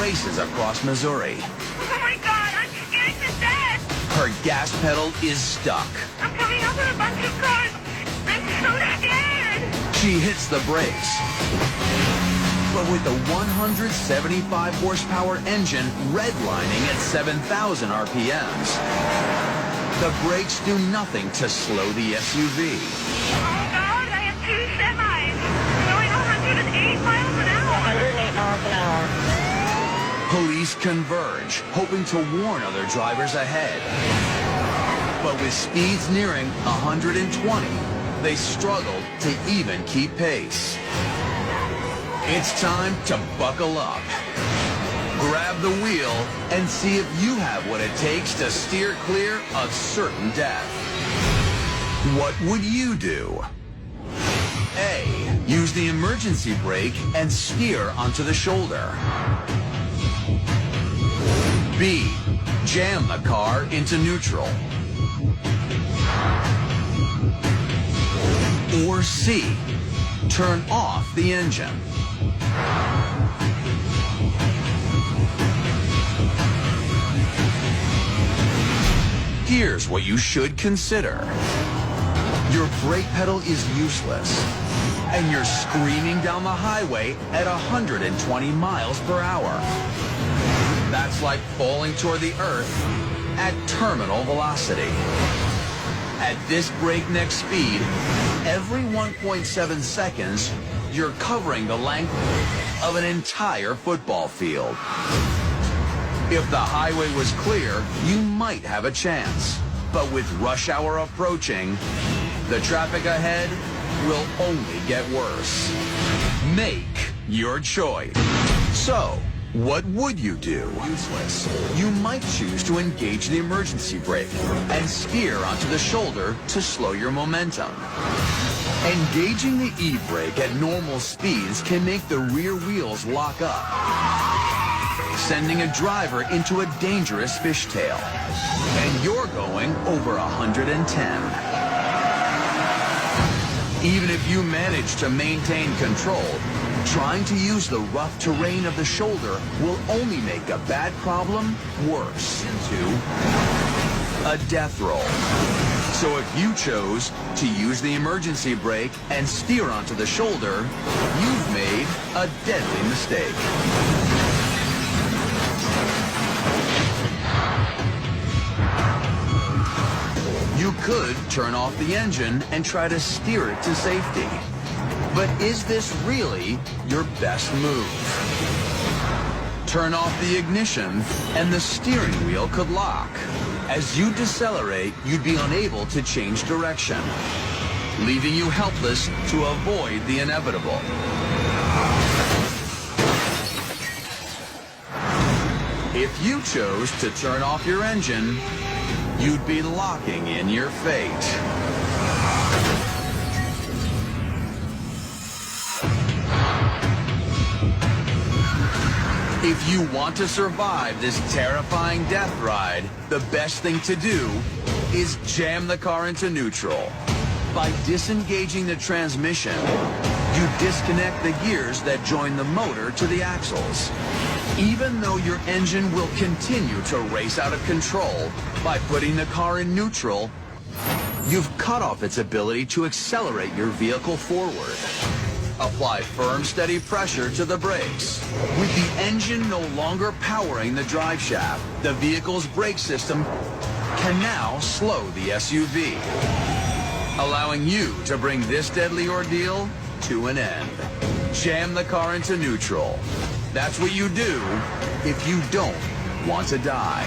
races across Missouri. Oh my God, I'm scared to death! Her gas pedal is stuck. I'm coming up with a bunch of cars. I'm so scared! She hits the brakes. But with the 175 horsepower engine redlining at 7,000 RPMs, the brakes do nothing to slow the SUV. Oh God, I have two semis going 108 miles an hour. 108 miles an hour. Police converge, hoping to warn other drivers ahead. But with speeds nearing 120, they struggle to even keep pace. It's time to buckle up. Grab the wheel and see if you have what it takes to steer clear of certain death. What would you do? A. Use the emergency brake and steer onto the shoulder. B. Jam the car into neutral. Or C. Turn off the engine. Here's what you should consider. Your brake pedal is useless, and you're screaming down the highway at 120 miles per hour. That's like falling toward the earth at terminal velocity. At this breakneck speed, every 1.7 seconds, you're covering the length of an entire football field. If the highway was clear, you might have a chance. But with rush hour approaching, the traffic ahead will only get worse. Make your choice. So, what would you do? Useless. You might choose to engage the emergency brake and steer onto the shoulder to slow your momentum. Engaging the e-brake at normal speeds can make the rear wheels lock up, sending a driver into a dangerous fishtail. And you're going over 110. Even if you manage to maintain control, trying to use the rough terrain of the shoulder will only make a bad problem worse. Into a death roll. So if you chose to use the emergency brake and steer onto the shoulder, you've made a deadly mistake. You could turn off the engine and try to steer it to safety. But is this really your best move? Turn off the ignition and the steering wheel could lock. As you decelerate, you'd be unable to change direction, leaving you helpless to avoid the inevitable. If you chose to turn off your engine, you'd be locking in your fate. If you want to survive this terrifying death ride, the best thing to do is jam the car into neutral. By disengaging the transmission, you disconnect the gears that join the motor to the axles. Even though your engine will continue to race out of control, by putting the car in neutral, you've cut off its ability to accelerate your vehicle forward. Apply firm, steady pressure to the brakes. With the engine no longer powering the drive shaft, the vehicle's brake system can now slow the SUV, allowing you to bring this deadly ordeal to an end. Jam the car into neutral. That's what you do if you don't want to die.